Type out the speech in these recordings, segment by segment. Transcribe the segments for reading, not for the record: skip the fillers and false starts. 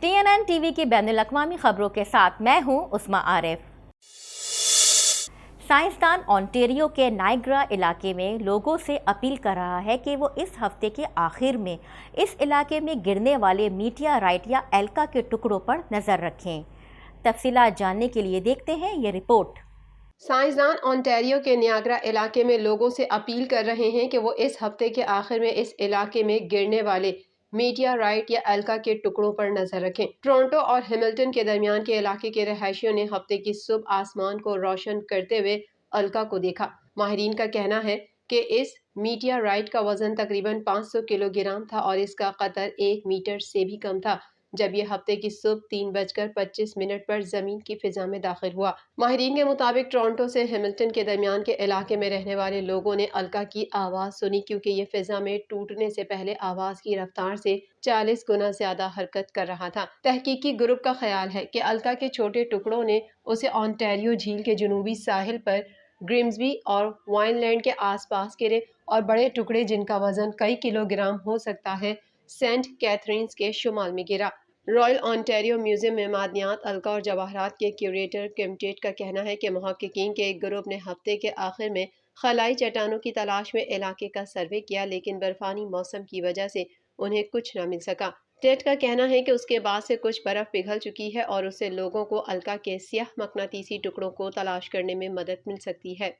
TNN TV की बैनुल-अक़वामी खबरों के साथ मैं हूं उस्मा आरिफ। साइंसदान ओंटारियो के नाइग्रा इलाके में लोगों से अपील कर रहा है कि वो इस हफ्ते के आखिर में इस इलाके में गिरने वाले मीटियोराइट या एल्का के टुकड़ों पर नज़र रखें। तफसीलात जानने के लिए देखते हैं ये रिपोर्ट। साइंसदान ओंटारियो के नाइग्रा इलाके में लोगों से अपील कर रहे हैं कि वो इस हफ्ते के आखिर में इस इलाके में गिरने वाले मीटियोराइट या एल्का के टुकड़ों पर नजर रखें। टोरंटो और हैमिल्टन के दरमियान के इलाके के रहायशियों ने हफ्ते की सुबह आसमान को रोशन करते हुए एल्का को देखा। माहिरीन का कहना है कि इस मीटियोराइट का वजन तकरीबन 500 किलोग्राम था और इसका कतर 1 मीटर से भी कम था जब यह हफ्ते की सुबह 3:25 पर जमीन की फिजा में दाखिल हुआ। माहिरीन के मुताबिक टोरंटो से हैमिल्टन के दरमियान के इलाके में रहने वाले लोगों ने एल्का की आवाज सुनी क्योंकि ये फिजा में टूटने से पहले आवाज की रफ्तार से 40 गुना ज्यादा हरकत कर रहा था। तहकीकी ग्रुप का ख्याल है कि एल्का के छोटे टुकड़ों ने उसे ओंटारियो झील के जनूबी साहिल पर ग्रिम्सबी और वाइनलैंड के आसपास गिरे और बड़े टुकड़े जिनका वजन कई किलोग्राम हो सकता है सेंट कैथरीन्स के शुमाल में गिरा। रॉयल ओंटारियो म्यूजियम में मादनियात, एल्का और जवाहरात के क्यूरेटर किम टेट का कहना है कि मुहक्किकीन के एक ग्रुप ने हफ्ते के आखिर में खलाई चट्टानों की तलाश में इलाके का सर्वे किया लेकिन बर्फानी मौसम की वजह से उन्हें कुछ न मिल सका। टेट का कहना है कि उसके बाद से कुछ बर्फ पिघल चुकी है और उससे लोगों को एल्का के स्याह मकनातीसी टुकड़ों को तलाश करने में मदद मिल सकती है।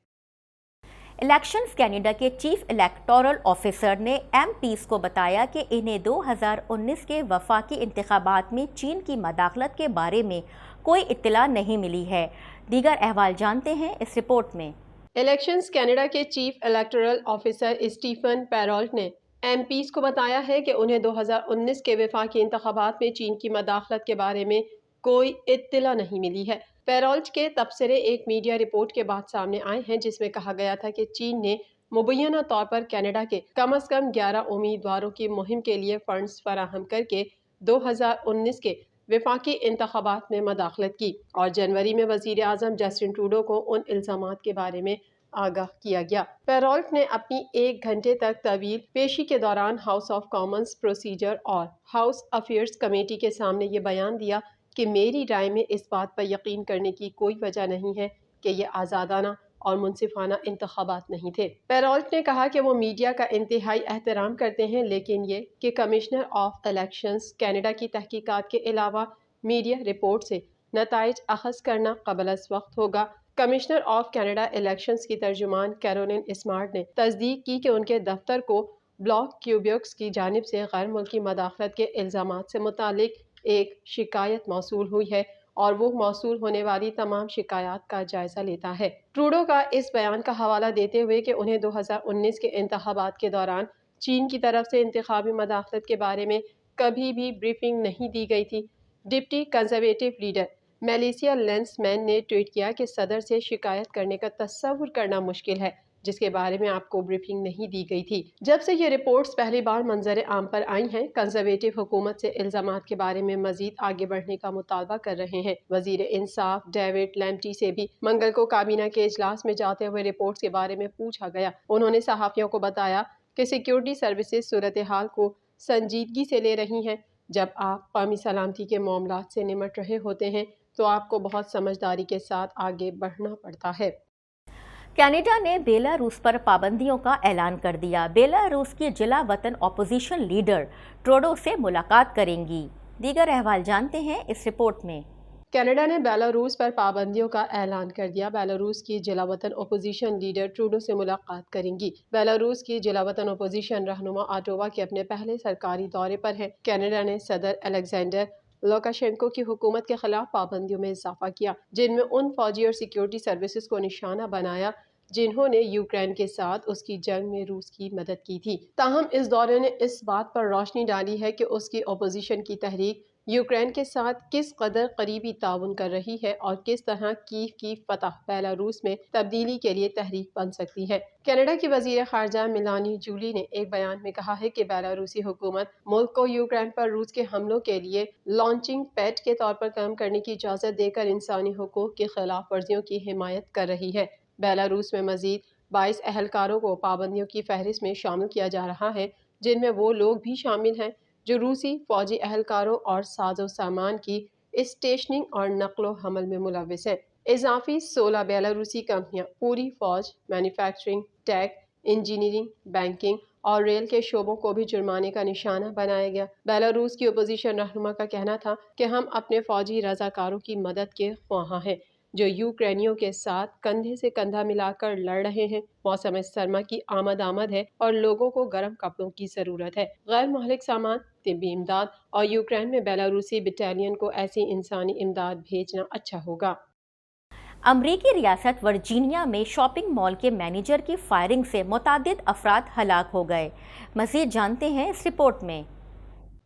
इलेक्शंस कनाडा के चीफ इलेक्टोरल ऑफिसर ने MPs को बताया कि इन्हें 2019 के वफाकी इंतखाबात में चीन की मदाखलत के बारे में कोई इत्तला नहीं मिली है। दीगर अहवाल जानते हैं इस रिपोर्ट में। इलेक्शंस कनाडा के चीफ इलेक्टोरल ऑफिसर स्टीफन पैरोल्ट ने MPs को बताया है कि उन्हें 2019 के वफाकी इंतखाबात में चीन की मदाखलत के बारे में कोई इत्तला नहीं मिली है। पैरोल्ट के तबसरे एक मीडिया रिपोर्ट के बाद सामने आए हैं जिसमें कहा गया था कि चीन ने मुबैना तौर पर कनाडा के कम से कम 11 उम्मीदवारों की मुहिम के लिए फंड्स फराहम करके 2019 के वफाकी इंतखाबात में मदाखलत की और जनवरी में वजीर आजम जस्टिन ट्रूडो को उन इल्जामात के बारे में आगाह किया गया। पैरोल्ट ने अपनी 1 घंटे तक तवील पेशी के दौरान हाउस ऑफ कॉमन्स प्रोसीजर और हाउस अफेयर्स कमेटी के सामने ये बयान दिया कि मेरी राय में इस बात पर यकीन करने की कोई वजह नहीं है कि ये आज़ादाना और मुनसिफाना इंतखाबात नहीं थे। पैरोल्ट ने कहा कि वो मीडिया का इंतहाई एहतराम करते हैं लेकिन ये कि कमिश्नर ऑफ इलेक्शंस कनाडा की तहकीकात के अलावा मीडिया रिपोर्ट से नताइज अखज़ करना क़बल वक्त होगा। कमिश्नर ऑफ कनाडा इलेक्शंस की तर्जुमान कैरोलिन स्मार्ट ने तस्दीक की कि उनके दफ्तर को ब्लॉक क्यूबेक्स की जानिब से गैर मुल्की मदाखलत के इल्ज़ामात से मुतालिक एक शिकायत मौसूल हुई है और वो मौसूल होने वाली तमाम शिकायत का जायजा लेता है। ट्रूडो का इस बयान का हवाला देते हुए कि उन्हें 2019 के इंतखाबात के दौरान चीन की तरफ से इंतखाबी मदाखलत के बारे में कभी भी ब्रीफिंग नहीं दी गई थी। डिप्टी कंजर्वेटिव लीडर मेलिसिया लेंसमैन ने ट्वीट किया कि सदर से शिकायत करने का तस्वुर करना मुश्किल है जिसके बारे में आपको ब्रीफिंग नहीं दी गई थी। जब से ये रिपोर्ट्स पहली बार मंजर आम पर आई हैं, कंजर्वेटिव हुकूमत से इल्जामात के बारे में मजीद आगे बढ़ने का मुतालबा कर रहे हैं। वजीर इंसाफ डेविड लैम्प्टी से भी मंगल को काबीना के इजलास में जाते हुए रिपोर्ट्स के बारे में पूछा गया। उन्होंने सहाफ़ियों को बताया कि सिक्योरिटी सर्विसेज सूरत हाल को संजीदगी से ले रही हैं। जब आप कौमी सलामती के मामलात से निमट रहे होते हैं तो आपको बहुत समझदारी के साथ आगे बढ़ना पड़ता है। कनाडा ने बेलारूस पर पाबंदियों का ऐलान कर दिया। बेलारूस की जिला वतन अपोजिशन लीडर ट्रूडो से मुलाकात करेंगी। दीगर अहवाल जानते हैं इस रिपोर्ट में। कनाडा ने बेलारूस पर पाबंदियों का ऐलान कर दिया। बेलारूस की जिला वतन अपोजिशन लीडर ट्रूडो से मुलाकात करेंगी। बेलारूस की जिला वतन अपोजिशन रहनुमा ऑटोवा के अपने पहले सरकारी दौरे पर है। कनाडा ने सदर अलेक्जेंडर लुकाशेंको की हुकूमत के खिलाफ पाबंदियों में इजाफा किया जिनमें उन फौजी और सिक्योरिटी सर्विसेज को निशाना बनाया जिन्होंने यूक्रेन के साथ उसकी जंग में रूस की मदद की थी। ताहम इस दौरे ने इस बात पर रोशनी डाली है कि उसकी अपोजिशन की तहरीक यूक्रेन के साथ किस कदर करीबी ताउन कर रही है और किस तरह कीव की फतह बेलारूस में तब्दीली के लिए तहरीक बन सकती है। कनाडा की वजीर खारजा मेलानी जूली ने एक बयान में कहा है कि बेलारूसी हुकूमत मुल्क को यूक्रेन पर रूस के हमलों के लिए लॉन्चिंग पैड के तौर पर काम करने की इजाज़त देकर इंसानी हुकूक की खिलाफ वर्जियों की हिमायत कर रही है। बेलारूस में मजीद 22 अहलकारों को पाबंदियों की फहरिस्त में शामिल किया जा रहा है जिनमें वो लोग भी शामिल हैं جو روسی فوجی اہلکاروں اور ساز و سامان کی اسٹیشننگ اور نقل و حمل میں ملوث ہیں۔ اضافی 16 بیلاروسی کمپنیاں پوری فوج، مینوفیکچرنگ، ٹیک، انجینئرنگ، بینکنگ اور ریل کے شعبوں کو بھی جرمانے کا نشانہ بنایا گیا۔ بیلاروس کی اپوزیشن رہنما کا کہنا تھا کہ ہم اپنے فوجی رضاکاروں کی مدد کے خواہاں ہیں جو یوکرینیوں کے ساتھ کندھے سے کندھا ملا کر لڑ رہے ہیں۔ موسم سرما کی آمد ہے اور لوگوں کو گرم کپڑوں کی ضرورت ہے۔ غیر مہلک سامان، طبی امداد اور یوکرین میں بیلاروسی بٹالین کو ایسی انسانی امداد بھیجنا اچھا ہوگا۔ امریکی ریاست ورجینیا میں شاپنگ مال کے مینیجر کی فائرنگ سے متعدد افراد ہلاک ہو گئے۔ مزید جانتے ہیں اس رپورٹ میں۔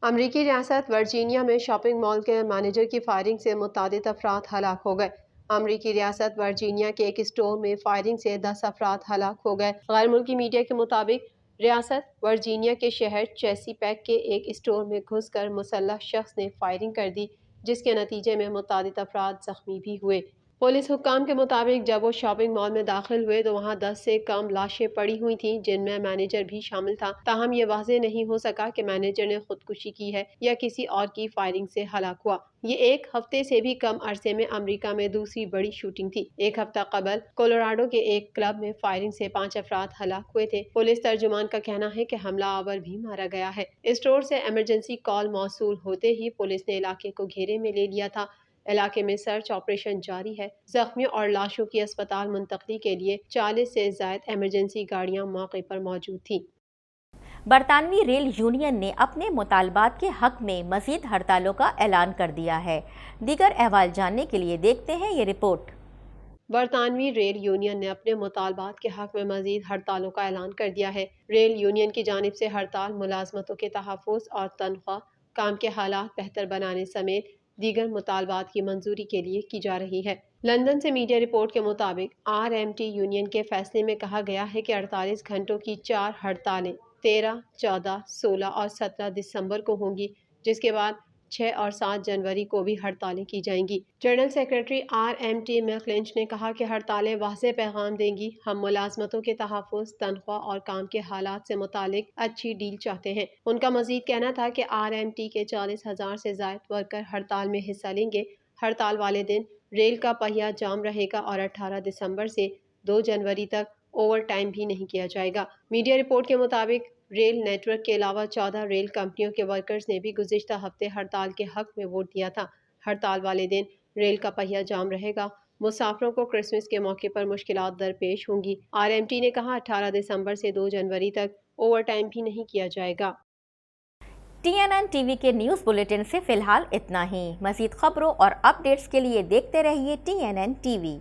امریکی ریاست ورجینیا میں شاپنگ مال کے مینیجر کی فائرنگ سے متعدد افراد ہلاک ہو گئے۔ امریکی ریاست ورجینیا کے ایک اسٹور میں فائرنگ سے 10 افراد ہلاک ہو گئے۔ غیر ملکی میڈیا کے مطابق ریاست ورجینیا کے شہر چیسی پیک کے ایک اسٹور میں گھس کر مسلح شخص نے فائرنگ کر دی، جس کے نتیجے میں متعدد افراد زخمی بھی ہوئے۔ پولیس حکام کے مطابق جب وہ شاپنگ مال میں داخل ہوئے تو وہاں 10 سے کم لاشیں پڑی ہوئی تھیں، جن میں مینیجر بھی شامل تھا۔ تاہم یہ واضح نہیں ہو سکا کہ مینیجر نے خودکشی کی ہے یا کسی اور کی فائرنگ سے ہلاک ہوا۔ یہ ایک ہفتے سے بھی کم عرصے میں امریکہ میں دوسری بڑی شوٹنگ تھی۔ ایک ہفتہ قبل کولوراڈو کے ایک کلب میں فائرنگ سے 5 افراد ہلاک ہوئے تھے۔ پولیس ترجمان کا کہنا ہے کہ حملہ آور بھی مارا گیا ہے۔ اسٹور سے ایمرجنسی کال موصول ہوتے ہی پولیس نے علاقے کو گھیرے میں لے لیا تھا۔ علاقے میں سرچ آپریشن جاری ہے۔ زخمیوں اور لاشوں کی اسپتال منتقلی کے لیے 40 سے زائد ایمرجنسی گاڑیاں موقع پر موجود تھیں۔ برطانوی ریل یونین نے اپنے مطالبات کے حق میں مزید ہڑتالوں کا اعلان کر دیا ہے۔ دیگر احوال جاننے کے لیے دیکھتے ہیں یہ رپورٹ۔ برطانوی ریل یونین نے اپنے مطالبات کے حق میں مزید ہڑتالوں کا اعلان کر دیا ہے۔ ریل یونین کی جانب سے ہڑتال ملازمتوں کے تحفظ اور تنخواہ، کام کے حالات بہتر بنانے سمیت دیگر مطالبات کی منظوری کے لیے کی جا رہی ہے۔ لندن سے میڈیا رپورٹ کے مطابق RMT یونین کے فیصلے میں کہا گیا ہے کہ 48 گھنٹوں کی 4 ہڑتالیں 13، 14، 16 اور 17 دسمبر کو ہوں گی، جس کے بعد 6 اور 7 جنوری کو بھی ہڑتالیں کی جائیں گی۔ جنرل سیکرٹری RMT میکلنچ نے کہا کہ ہڑتالیں واضح پیغام دیں گی، ہم ملازمتوں کے تحفظ، تنخواہ اور کام کے حالات سے متعلق اچھی ڈیل چاہتے ہیں۔ ان کا مزید کہنا تھا کہ RMT کے 40,000 سے زائد ورکر ہڑتال میں حصہ لیں گے۔ ہڑتال والے دن ریل کا پہیہ جام رہے گا اور 18 دسمبر سے 2 جنوری تک اوور ٹائم بھی نہیں کیا جائے گا۔ میڈیا رپورٹ کے مطابق ریل نیٹ ورک کے علاوہ 14 ریل کمپنیوں کے ورکرز نے بھی گزشتہ ہفتے ہڑتال کے حق میں ووٹ دیا تھا۔ ہڑتال والے دن ریل کا پہیہ جام رہے گا۔ مسافروں کو کرسمس کے موقع پر مشکلات درپیش ہوں گی۔ RMT نے کہا 18 دسمبر سے 2 جنوری تک اوور ٹائم بھی نہیں کیا جائے گا۔ TNN TV کے نیوز بلیٹن سے فی الحال اتنا ہی۔ مزید خبروں اور اپ ڈیٹس کے لیے دیکھتے رہیے TNN TV۔